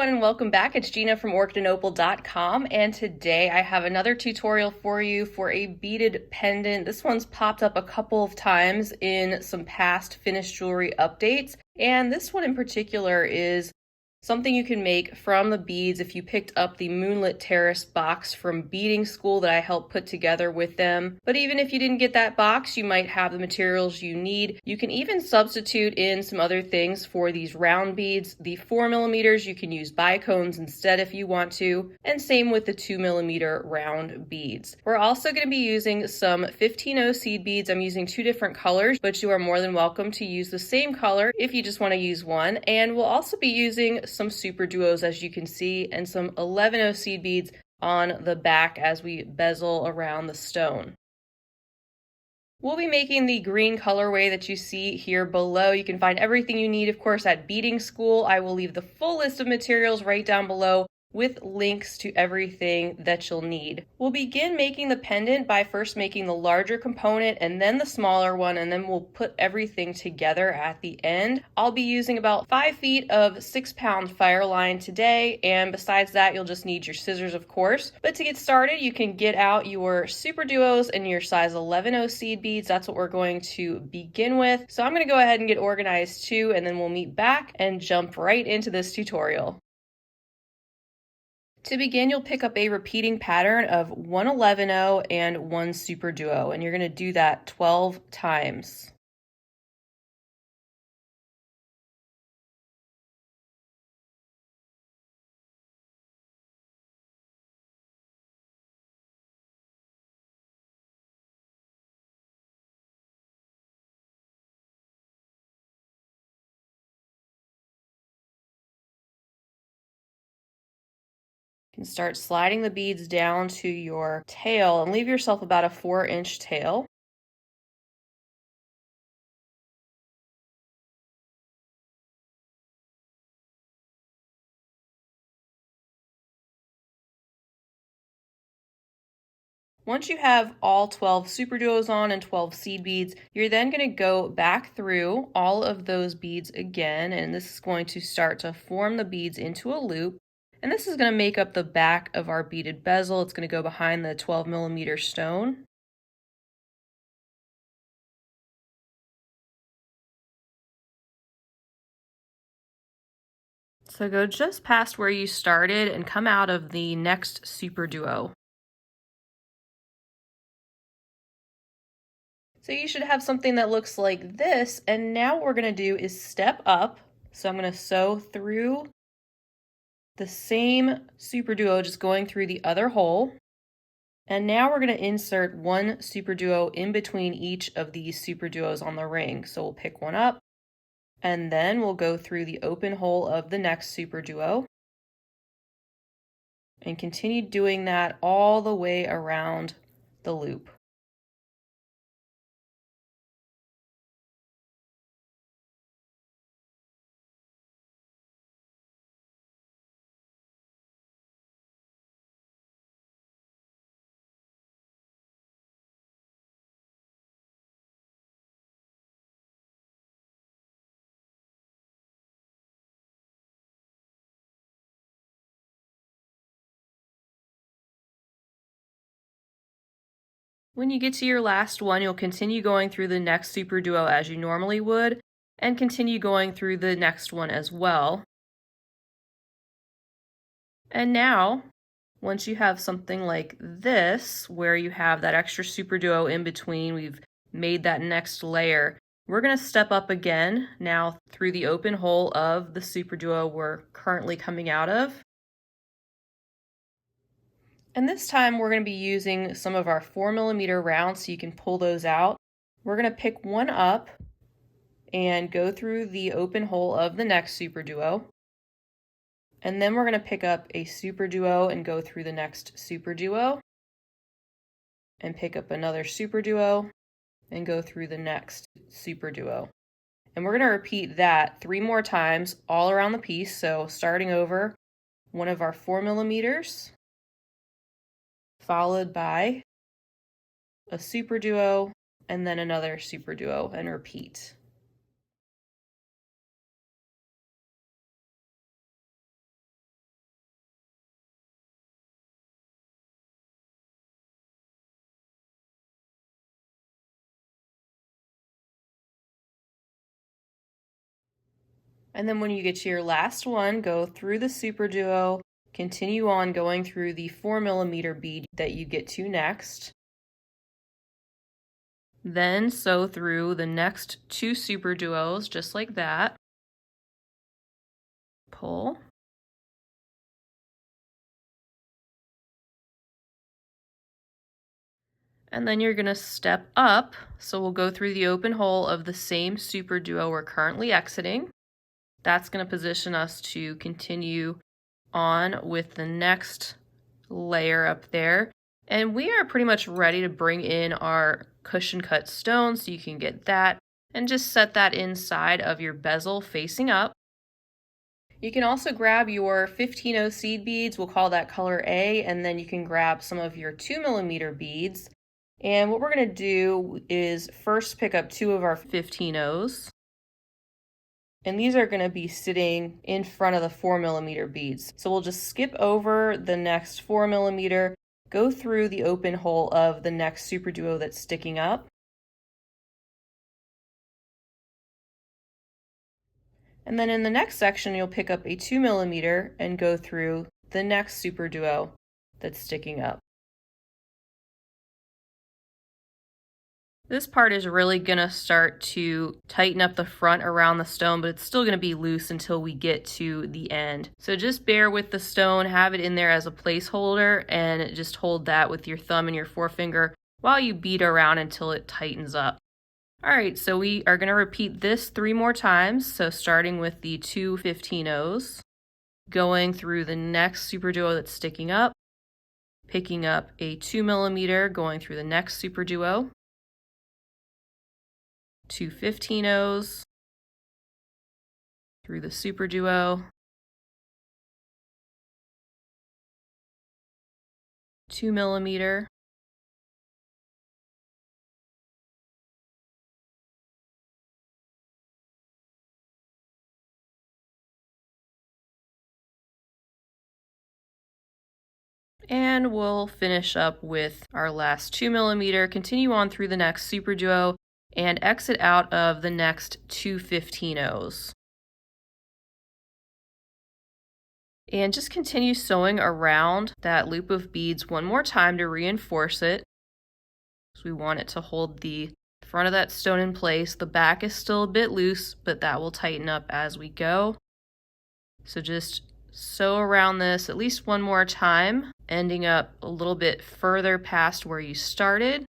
everyone and welcome back. It's Gina from orchidandopal.com, and today I have another tutorial for you for a beaded pendant. This one's popped up a couple of times in some past finished jewelry updates, and this one in particular is something you can make from the beads if you picked up the Moonlit Terrace box from Beading School that I helped put together with them. But even if you didn't get that box, you might have the materials you need. You can even substitute in some other things for these round beads. The 4mm, you can use bicones instead if you want to, and same with the 2mm round beads. We're also going to be using some 15-0 seed beads. I'm using two different colors, but you are more than welcome to use the same color if you just want to use one. And we'll also be using some SuperDuos, as you can see, and some 11-0 seed beads on the back as we bezel around the stone. We'll be making the green colorway that you see here below. You can find everything you need, of course, at Beading School. I will leave the full list of materials right down below with links to everything that you'll need. We'll begin making the pendant by first making the larger component and then the smaller one, and then we'll put everything together at the end. I'll be using about 5 feet of 6-pound FireLine today, and besides that, you'll just need your scissors, of course. But to get started, you can get out your SuperDuos and your size 11-0 seed beads. That's what we're going to begin with. So I'm going to go ahead and get organized too, and then we'll meet back and jump right into this tutorial. To begin, you'll pick up a repeating pattern of 1 11-0 and 1 SuperDuo, and you're going to do that 12 times. You can start sliding the beads down to your tail and leave yourself about a 4-inch tail. Once you have all 12 SuperDuos on and 12 seed beads, you're then going to go back through all of those beads again, and this is going to start to form the beads into a loop. And this is going to make up the back of our beaded bezel. It's going to go behind the 12mm stone. So go just past where you started and come out of the next SuperDuo. So you should have something that looks like this, and now what we're going to do is step up. So I'm going to sew through the same SuperDuo, just going through the other hole. And now we're going to insert one SuperDuo in between each of these SuperDuos on the ring. So we'll pick one up, and then we'll go through the open hole of the next SuperDuo and continue doing that all the way around the loop. When you get to your last one, you'll continue going through the next SuperDuo as you normally would, and continue going through the next one as well. And now, once you have something like this, where you have that extra SuperDuo in between, we've made that next layer, we're going to step up again now through the open hole of the SuperDuo we're currently coming out of. And this time we're going to be using some of our 4mm rounds, so you can pull those out. We're going to pick one up and go through the open hole of the next SuperDuo. And then we're going to pick up a SuperDuo and go through the next SuperDuo. And pick up another SuperDuo and go through the next SuperDuo. And we're going to repeat that 3 more times all around the piece. So starting over, one of our 4mm, followed by a SuperDuo, and then another SuperDuo, and repeat. And then when you get to your last one, go through the SuperDuo, continue on going through the 4mm bead that you get to next. Then sew through the next 2 SuperDuos just like that. Pull. And then you're going to step up, so we'll go through the open hole of the same SuperDuo we're currently exiting. That's going to position us to continue on with the next layer up there. And we are pretty much ready to bring in our cushion cut stone, so you can get that and just set that inside of your bezel facing up. You can also grab your 15-0 seed beads, we'll call that color A, and then you can grab some of your 2mm beads. And what we're going to do is first pick up 2 of our 15-0s. And these are going to be sitting in front of the 4mm beads. So we'll just skip over the next 4mm, go through the open hole of the next SuperDuo that's sticking up. And then in the next section, you'll pick up a 2mm and go through the next SuperDuo that's sticking up. This part is really going to start to tighten up the front around the stone, but it's still going to be loose until we get to the end. So just bear with the stone, have it in there as a placeholder, and just hold that with your thumb and your forefinger while you bead around until it tightens up. Alright, so we are going to repeat this 3 more times. So starting with the 2 15-0s, going through the next SuperDuo that's sticking up, picking up a 2mm, going through the next SuperDuo, 2 15-0s, through the SuperDuo, 2mm, and we'll finish up with our last 2mm, continue on through the next SuperDuo, and exit out of the next 2 15-0s. And just continue sewing around that loop of beads one more time to reinforce it. So we want it to hold the front of that stone in place. The back is still a bit loose, but that will tighten up as we go. So just sew around this at least one more time, ending up a little bit further past where you started.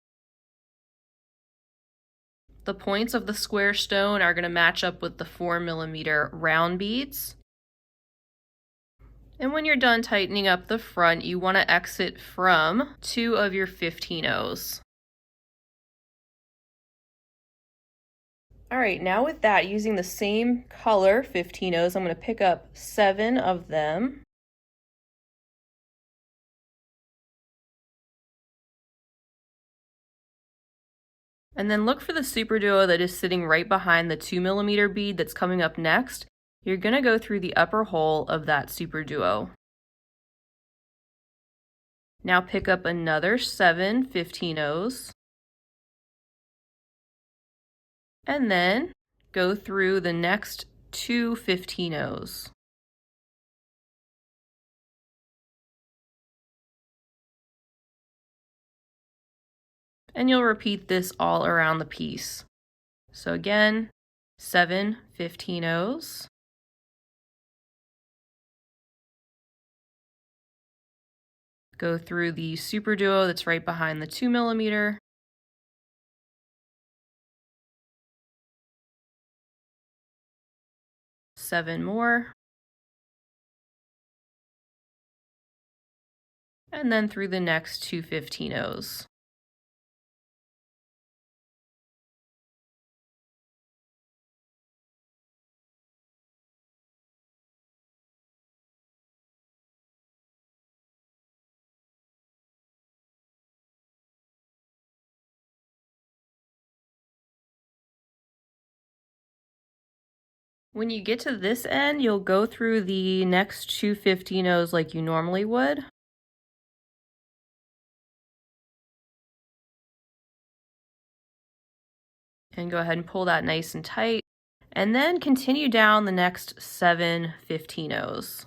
The points of the square stone are going to match up with the 4mm round beads. And when you're done tightening up the front, you want to exit from 2 of your 15-0s. Alright, now with that, using the same color 15-0s, I'm going to pick up 7 of them. And then look for the SuperDuo that is sitting right behind the 2mm bead that's coming up next. You're going to go through the upper hole of that SuperDuo. Now pick up another 7 15-0s. And then go through the next 2 15-0s. And you'll repeat this all around the piece. So again, 7 15-0s. Go through the SuperDuo that's right behind the 2mm. Seven more. And then through the next 2 15-0s. When you get to this end, you'll go through the next 2 15-0s like you normally would. And go ahead and pull that nice and tight. and then continue down the next 7 15-ohs.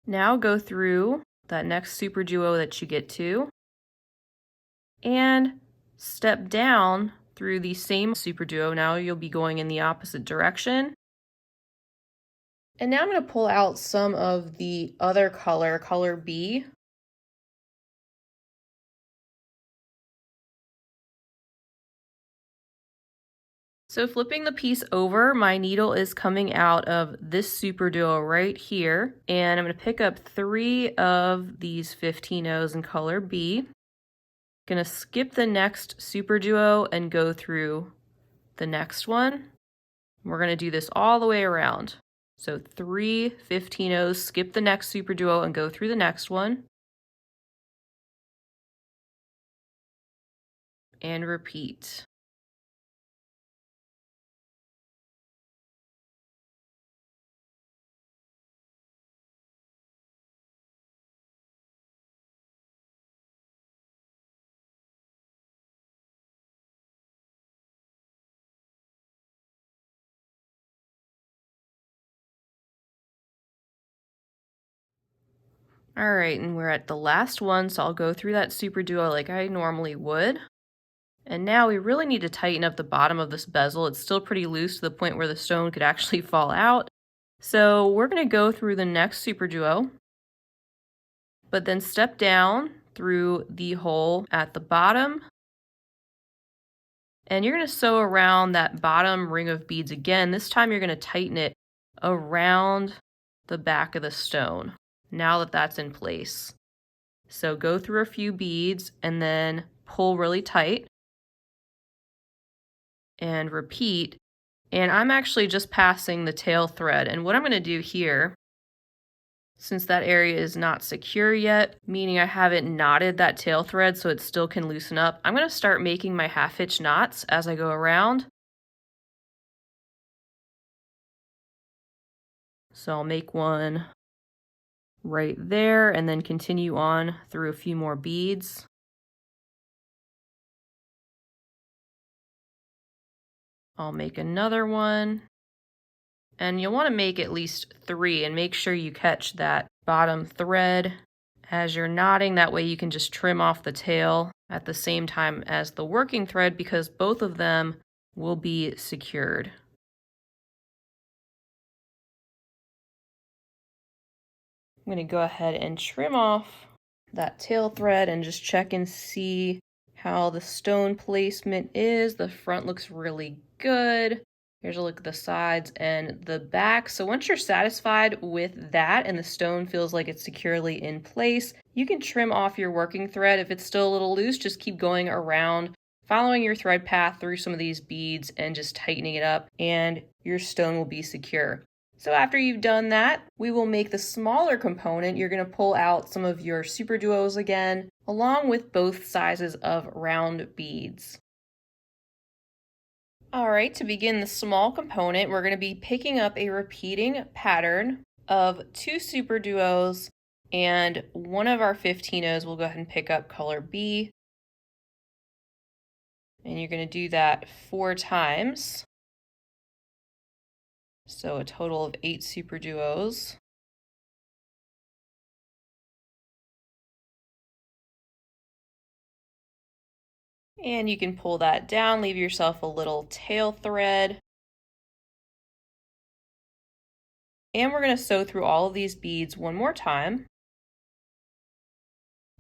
Now go through that next SuperDuo that you get to and step down through the same SuperDuo. Now you'll be going in the opposite direction. And now I'm going to pull out some of the other color, color B. So flipping the piece over, my needle is coming out of this SuperDuo right here, and I'm going to pick up 3 of these 15-ohs in color B. Going to skip the next SuperDuo and go through the next one. We're going to do this all the way around. So 3 15-ohs, skip the next SuperDuo and go through the next one. And repeat. All right, and we're at the last one, so I'll go through that SuperDuo like I normally would. And now we really need to tighten up the bottom of this bezel. It's still pretty loose to the point where the stone could actually fall out. So we're going to go through the next SuperDuo, but then step down through the hole at the bottom. And you're going to sew around that bottom ring of beads again. This time you're going to tighten it around the back of the stone, now that that's in place. So go through a few beads and then pull really tight and repeat. And I'm actually just passing the tail thread. And what I'm going to do here, since that area is not secure yet, meaning I haven't knotted that tail thread so it still can loosen up, I'm going to start making my half-hitch knots as I go around. So I'll make one right there and then continue on through a few more beads. I'll make another one. And you'll want to make at least 3 and make sure you catch that bottom thread as you're knotting. That way you can just trim off the tail at the same time as the working thread, because both of them will be secured. I'm going to go ahead and trim off that tail thread and just check and see how the stone placement is. The front looks really good. Here's a look at the sides and the back. So once you're satisfied with that and the stone feels like it's securely in place, you can trim off your working thread. If it's still a little loose, just keep going around, following your thread path through some of these beads and just tightening it up, and your stone will be secure. So after you've done that, we will make the smaller component. You're going to pull out some of your SuperDuos again, along with both sizes of round beads. All right, to begin the small component, we're going to be picking up a repeating pattern of 2 SuperDuos and one of our 15-ohs. We'll go ahead and pick up color B. And you're going to do that 4 times. So a total of 8 SuperDuos. And you can pull that down, leave yourself a little tail thread. And we're going to sew through all of these beads one more time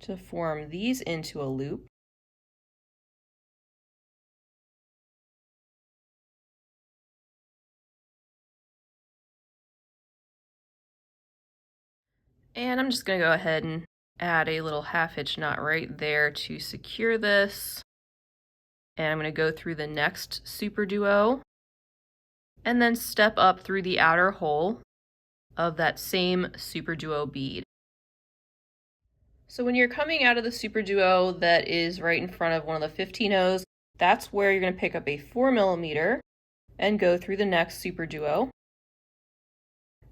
to form these into a loop. And I'm just going to go ahead and add a little half-hitch knot right there to secure this. And I'm going to go through the next SuperDuo and then step up through the outer hole of that same SuperDuo bead. So when you're coming out of the SuperDuo that is right in front of one of the 15-ohs, that's where you're going to pick up a 4mm and go through the next SuperDuo.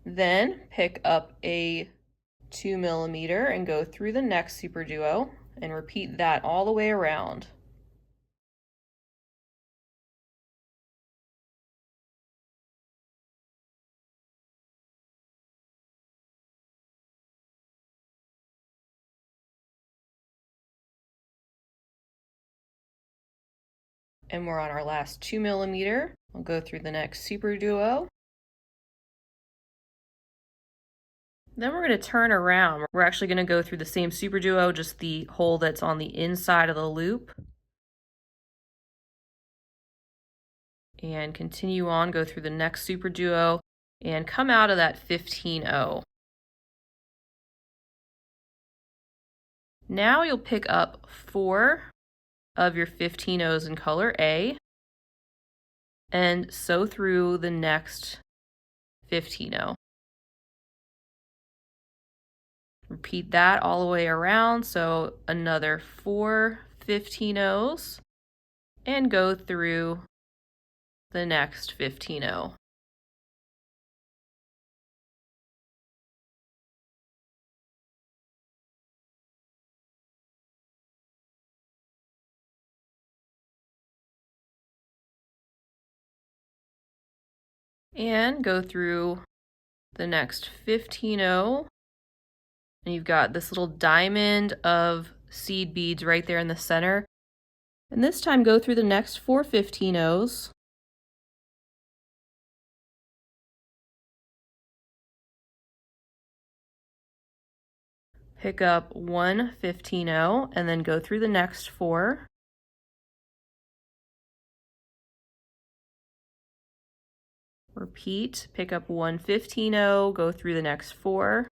Then pick up a 2mm and go through the next SuperDuo and repeat that all the way around. And we're on our last 2mm. We'll go through the next SuperDuo. Then we're going to turn around. We're actually going to go through the same SuperDuo, just the hole that's on the inside of the loop. And continue on, go through the next SuperDuo, and come out of that 15-0. Now you'll pick up 4 of your 15-0s in color A and sew through the next 15-0. Repeat that all the way around, so another 4 15-0s and go through the next 15-0. And go through the next 15-0. And you've got this little diamond of seed beads right there in the center. And this time go through the next 4 15-0s. Pick up 1 15-0 and then go through the next 4. Repeat, pick up 1 15-0, go through the next 4.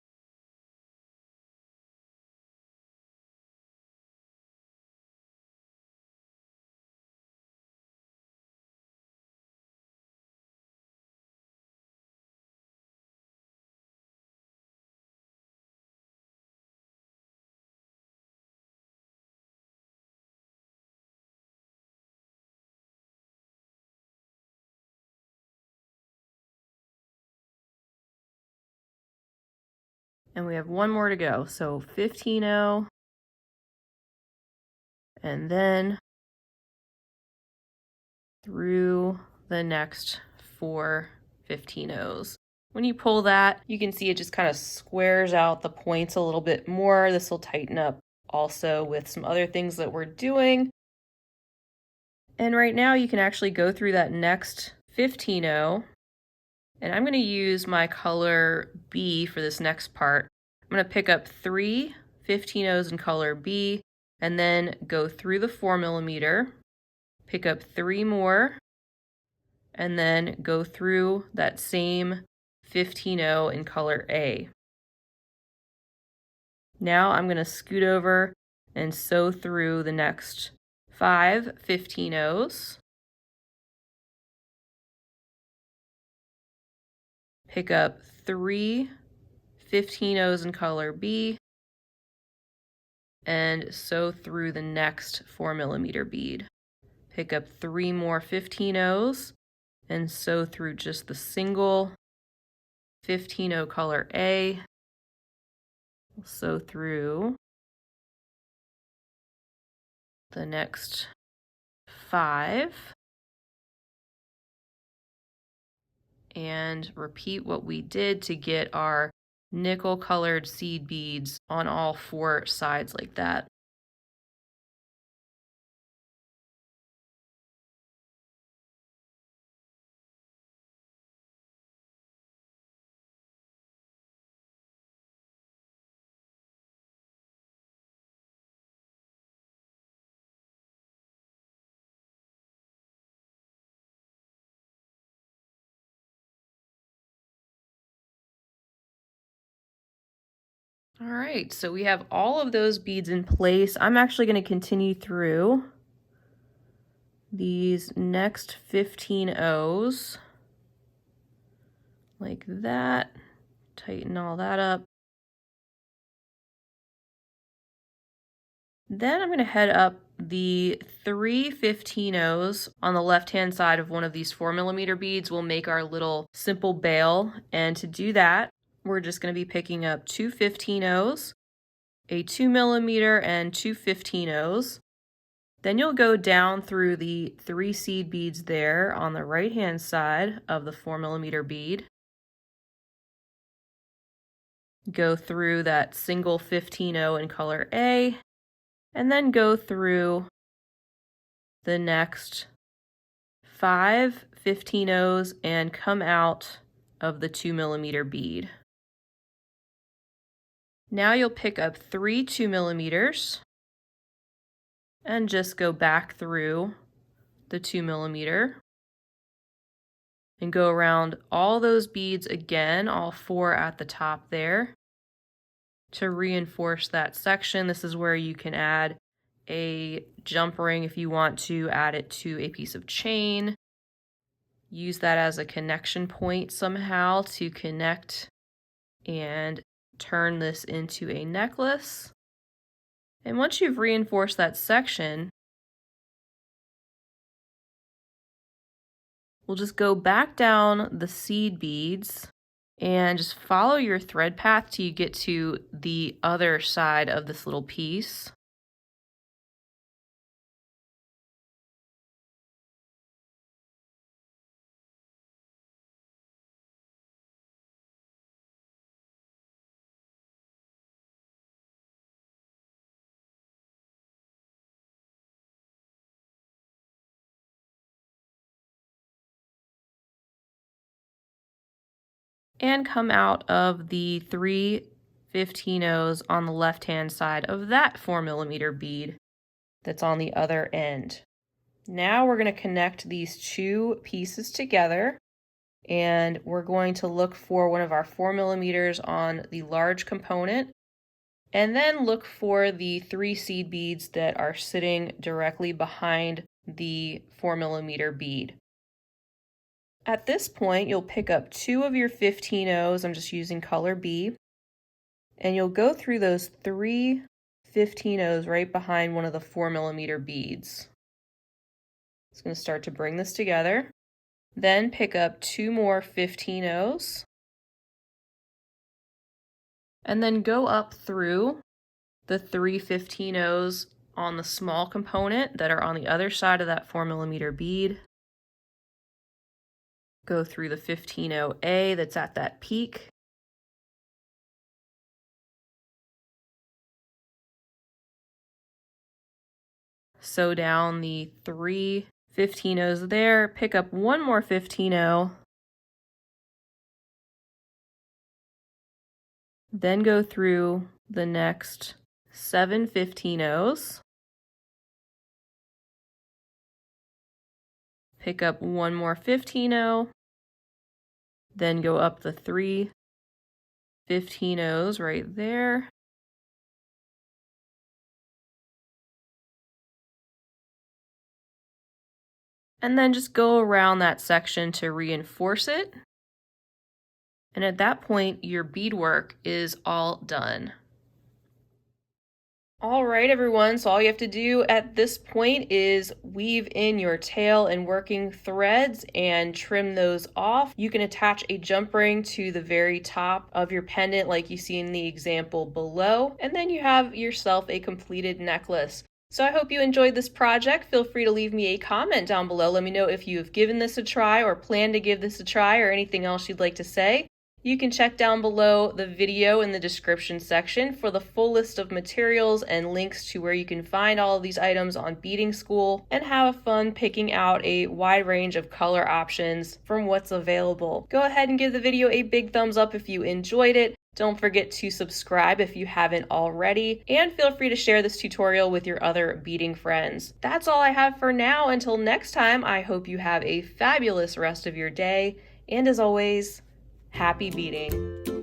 And we have 1 more to go. So 15-0, and then through the next 4 15-0s. When you pull that, you can see it just kind of squares out the points a little bit more. This will tighten up also with some other things that we're doing. And right now you can actually go through that next 15-0. And I'm going to use my color B for this next part. I'm going to pick up 3 15-0s in color B and then go through the 4mm, pick up 3 more, and then go through that same 15-0 in color A. Now I'm going to scoot over and sew through the next 5 15-0s. Pick up 3 15-0s in color B and sew through the next 4mm bead. Pick up 3 more 15-0s and sew through just the single 15-0 color A. Sew through the next 5 and repeat what we did to get our nickel colored seed beads on all 4 sides like that. All right, so we have all of those beads in place. I'm actually going to continue through these next 15-0s like that. Tighten all that up. Then I'm going to head up the 3 15-0s on the left-hand side of one of these 4mm beads. We'll make our little simple bail, and to do that, we're just going to be picking up 2 15-0s, a 2mm and 2 15-0s. Then you'll go down through the 3 seed beads there on the right hand side of the 4mm bead. Go through that single 15-0 in color A, and then go through the next 5 15-0s and come out of the 2mm bead. Now you'll pick up 3 2mm and just go back through the 2mm and go around all those beads again, all 4 at the top there, to reinforce that section. This is where you can add a jump ring if you want to add it to a piece of chain. Use that as a connection point somehow to connect and turn this into a necklace. And once you've reinforced that section, we'll just go back down the seed beads and just follow your thread path till you get to the other side of this little piece. And come out of the 3 15-0s on the left-hand side of that 4mm bead that's on the other end. Now we're going to connect these 2 pieces together, and we're going to look for one of our 4mm on the large component, and then look for the 3 seed beads that are sitting directly behind the 4mm bead. At this point, you'll pick up 2 of your 15-0s, I'm just using color B, and you'll go through those 3 15-0s right behind one of the 4mm beads. It's going to start to bring this together. Then pick up 2 more 15-0s, and then go up through the 3 15-0s on the small component that are on the other side of that 4mm bead. Go through the 15-0A that's at that peak. Sew down the 3 15-0s there, pick up 1 more 15-0, then go through the next 7 15-0s, pick up 1 more 15-0, then go up the 3 15-0s right there. And then just go around that section to reinforce it. And at that point, your beadwork is all done. All right, everyone, so all you have to do at this point is weave in your tail and working threads and trim those off. You can attach a jump ring to the very top of your pendant like you see in the example below, and then you have yourself a completed necklace. So I hope you enjoyed this project. Feel free to leave me a comment down below. Let me know if you have given this a try or plan to give this a try or anything else you'd like to say. You can check down below the video in the description section for the full list of materials and links to where you can find all of these items on Beading School and have fun picking out a wide range of color options from what's available. Go ahead and give the video a big thumbs up if you enjoyed it. Don't forget to subscribe if you haven't already, and feel free to share this tutorial with your other beading friends. That's all I have for now. Until next time, I hope you have a fabulous rest of your day, and as always, happy beading.